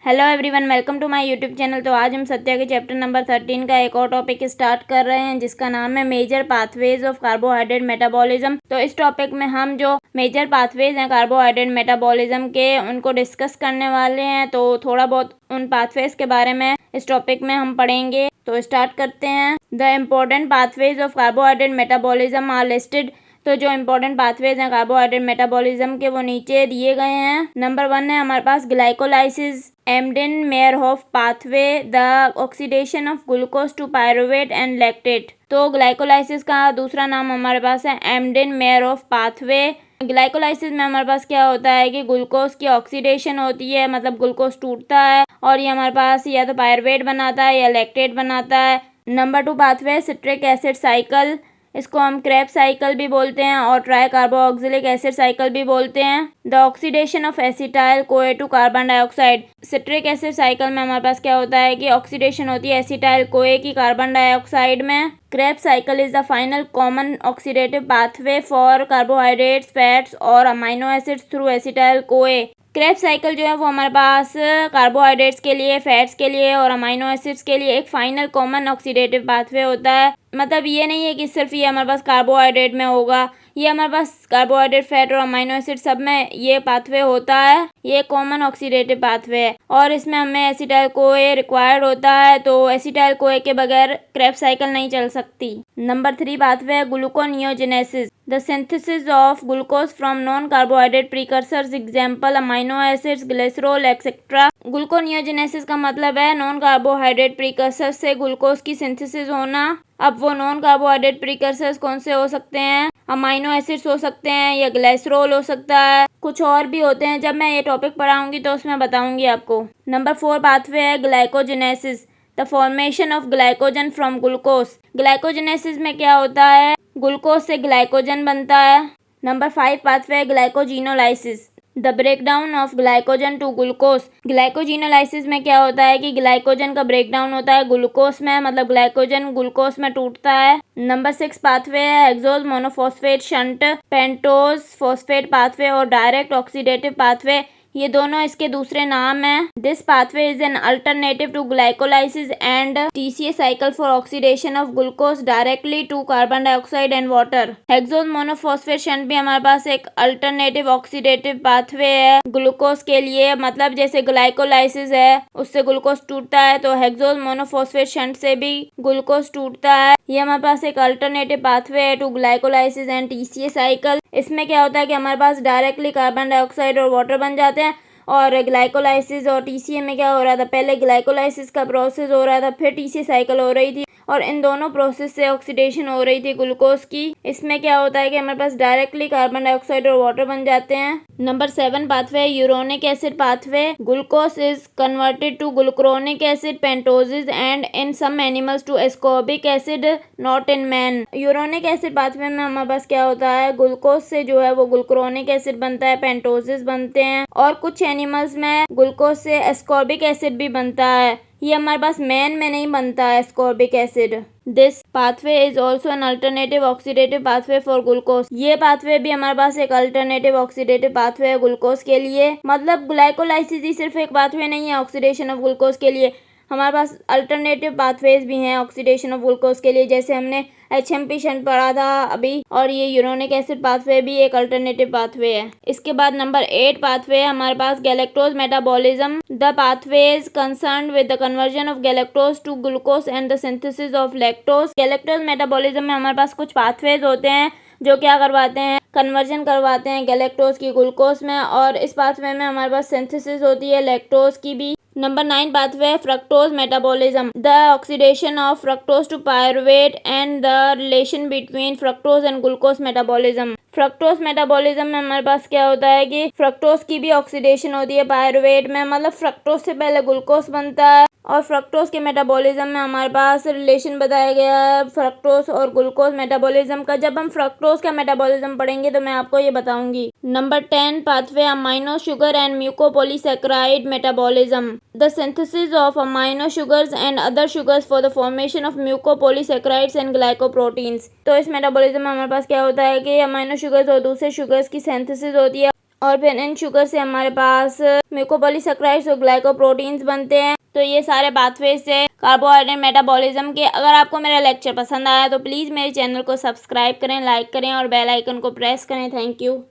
Hello everyone, welcome to my YouTube channel. तो आज हम सत्या के चैप्टर नंबर 13 का एक और टॉपिक स्टार्ट कर रहे हैं जिसका नाम है major pathways of carbohydrate metabolism. तो इस टॉपिक में हम जो मेजर पाथवेज हैं कार्बोहाइड्रेट मेटाबॉलिज्म के उनको डिस्कस करने वाले हैं। तो थोड़ा बहुत उन पाथवेज के बारे में इस टॉपिक में हम पढ़ेंगे। तो स्टार्ट करते हैं। The important pathways of carbohydrate metabolism are listed. तो जो इम्पोर्टेंट पाथवेज हैं कार्बोहाइड्रेट मेटाबॉलिज्म के वो नीचे दिए गए हैं। नंबर 1 है हमारे पास glycolysis, Embden Meyerhof pathway, the oxidation of glucose to pyruvate and lactate. तो ग्लाइकोलाइसिस का दूसरा नाम हमारे पास है एम्डेन-मेयरहोफ पाथवे। ग्लाइकोलाइसिस में हमारे पास क्या होता है कि ग्लूकोज की ऑक्सीडेशन होती है, मतलब ग्लूकोज टूटता है और ये हमारे पास या तो पायरुवेट बनाता है या लैक्टेट बनाता है। Number 2 pathway citric acid cycle, इसको हम क्रेब साइकिल भी बोलते हैं और ट्राई कार्बोक्सिलिक एसिड साइकिल भी बोलते हैं। The oxidation of acetyl CoA to carbon dioxide. Citric acid cycle में हमारे पास क्या होता है कि ऑक्सीडेशन होती है एसिटाइल कोए की कार्बन डाइऑक्साइड में। Kreb cycle is the final common oxidative pathway for carbohydrates, fats और amino acids through acetyl CoA. Kreb cycle जो है वो हमारे पास कार्बोहाइड्रेट्स के लिए, फैट्स के लिए और अमाइनो एसिड्स के लिए एक फाइनल कॉमन ऑक्सीडेटिव पाथवे होता है। मतलब ये नहीं है कि सिर्फ ये हमारे पास कार्बोहाइड्रेट में होगा, ये हमारे पास कार्बोहाइड्रेट, फैट और अमाइनो एसिड सब में ये पाथवे होता है। ये कॉमन ऑक्सीडेटिव पाथवे है और इसमें हमें एसिटाइल कोए रिक्वायर्ड होता है। तो एसिटाइल कोए के बगैर क्रेब साइकिल नहीं चल सकती। नंबर 3 पाथवे है gluconeogenesis, the synthesis of glucose from non carbohydrate precursors, example amino acids, glycerol etcetera. Gluconeogenesis का मतलब है नॉन कार्बोहाइड्रेट प्रीकर्सर से ग्लूकोज की सिंथेसिस होना। अब वो नॉन कार्बोहाइड्रेट प्रीकर्सर्स कौन से हो सकते हैं? अमाइनो एसिड्स हो सकते हैं या ग्लिसरॉल हो सकता है, कुछ और भी होते हैं। जब मैं ये टॉपिक पढ़ाऊंगी तो उसमें बताऊंगी आपको। नंबर 4 पाथवे है glycogenesis, the formation of glycogen from glucose. Glycogenesis में क्या होता है? ग्लूकोज से ग्लाइकोजन बनता है। नंबर 5 पाथवे है glycogenolysis, the breakdown of glycogen to glucose. Glycogenolysis में क्या होता है कि ग्लाइकोजन का ब्रेकडाउन होता है ग्लूकोज में, मतलब ग्लाइकोजन ग्लूकोज में टूटता है। नंबर 6 पाथवे है hexose monophosphate shunt pentose phosphate pathway और डायरेक्ट ऑक्सीडेटिव पाथवे, ये दोनों इसके दूसरे नाम हैं। This pathway is an alternative to glycolysis and TCA cycle for oxidation of glucose directly to carbon dioxide and water. Hexose monophosphate shunt भी हमारे पास एक अल्टरनेटिव ऑक्सीडेटिव पाथवे है ग्लूकोज के लिए। मतलब जैसे ग्लाइकोलाइसिस है उससे ग्लूकोज टूटता है तो हेक्सोज मोनोफॉस्फेट शंट से भी ग्लूकोज टूटता है। ये हमारे पास एक अल्टरनेटिव पाथवे है to glycolysis and TCA cycle. इसमें क्या होता है कि हमारे पास डायरेक्टली कार्बन डाइऑक्साइड और वाटर बन जाते हैं। और ग्लाइकोलाइसिस और TCA में क्या हो रहा था? पहले ग्लाइकोलाइसिस का प्रोसेस हो रहा था, फिर TCA साइकिल हो रही थी और इन दोनों प्रोसेस से ऑक्सीडेशन हो रही थी ग्लूकोज की। इसमें क्या होता है कि हमारे पास डायरेक्टली कार्बन डाइऑक्साइड और वाटर बन जाते हैं। Number 7 pathway uronic acid pathway, glucose is converted to glucuronic acid pentoses and in some animals to ascorbic acid, not in man. Uronic acid pathway में हमारे पास क्या होता है? ग्लूकोज से जो है वो ग्लूक्रोनिक एसिड बनता है, पेंटोजिस बनते हैं और कुछ एनिमल्स में ग्लूकोज से एस्कॉर्बिक एसिड भी बनता है। ये हमारे पास मैन में नहीं बनता है ascorbic acid. This pathway is also an alternative oxidative pathway for glucose. ये पाथवे भी हमारे पास एक अल्टरनेटिव ऑक्सीडेटिव पाथवे है ग्लूकोज के लिए। मतलब ग्लाइकोलाइसिस ही सिर्फ एक पाथवे नहीं है ऑक्सीडेशन ऑफ ग्लूकोज के लिए, हमारे पास अल्टरनेटिव पाथवेज भी हैं ऑक्सीडेशन ऑफ ग्लूकोज के लिए। जैसे हमने HMP शंट पढ़ा था अभी, और ये यूरोनिक एसिड पाथवे भी एक अल्टरनेटिव पाथवे है। इसके बाद नंबर 8 पाथवे है हमारे पास galactose metabolism, the pathways concern with the conversion of galactose to glucose and the synthesis of lactose. Galactose metabolism में हमारे पास कुछ पाथवेज होते हैं जो क्या करवाते हैं? कन्वर्जन करवाते हैं गैलेक्टोज की ग्लूकोज में और इस पाथवे में हमारे पास सिंथेसिस होती है लैक्टोज की भी। नंबर 9 पाथवे है fructose metabolism, the oxidation of fructose to pyruvate and the relation between fructose and glucose metabolism. Fructose metabolism में हमारे पास क्या होता है कि फ्रक्टोज की भी ऑक्सीडेशन होती है पायरुवेट में, मतलब फ्रक्टोज से पहले ग्लूकोज बनता है और फ्रक्टोज के मेटाबॉलिज्म में हमारे पास रिलेशन बताया गया है फ्रक्टोज और ग्लूकोज मेटाबॉलिज्म का। जब हम फ्रक्टोज का मेटाबॉलिज्म पढ़ेंगे तो मैं आपको ये बताऊंगी। Number 10 pathway amino sugar and mucopolysaccharide metabolism, the synthesis of amino sugars and other sugars for the formation of mucopolysaccharides and glycoproteins. तो इस मेटाबॉलिज्म में हमारे पास क्या होता है कि अमाइनो शुगर्स और दूसरे शुगर्स की सिंथेसिस होती है और फिर इन शुगर से हमारे पास म्यूकोपॉलीसेकेराइड्स और ग्लाइकोप्रोटीन्स बनते हैं। तो ये सारे पाथवेज से कार्बोहाइड्रेट मेटाबॉलिज्म के। अगर आपको मेरा लेक्चर पसंद आया तो प्लीज़ मेरे चैनल को सब्सक्राइब करें, लाइक करें और बेल आइकन को प्रेस करें। Thank you.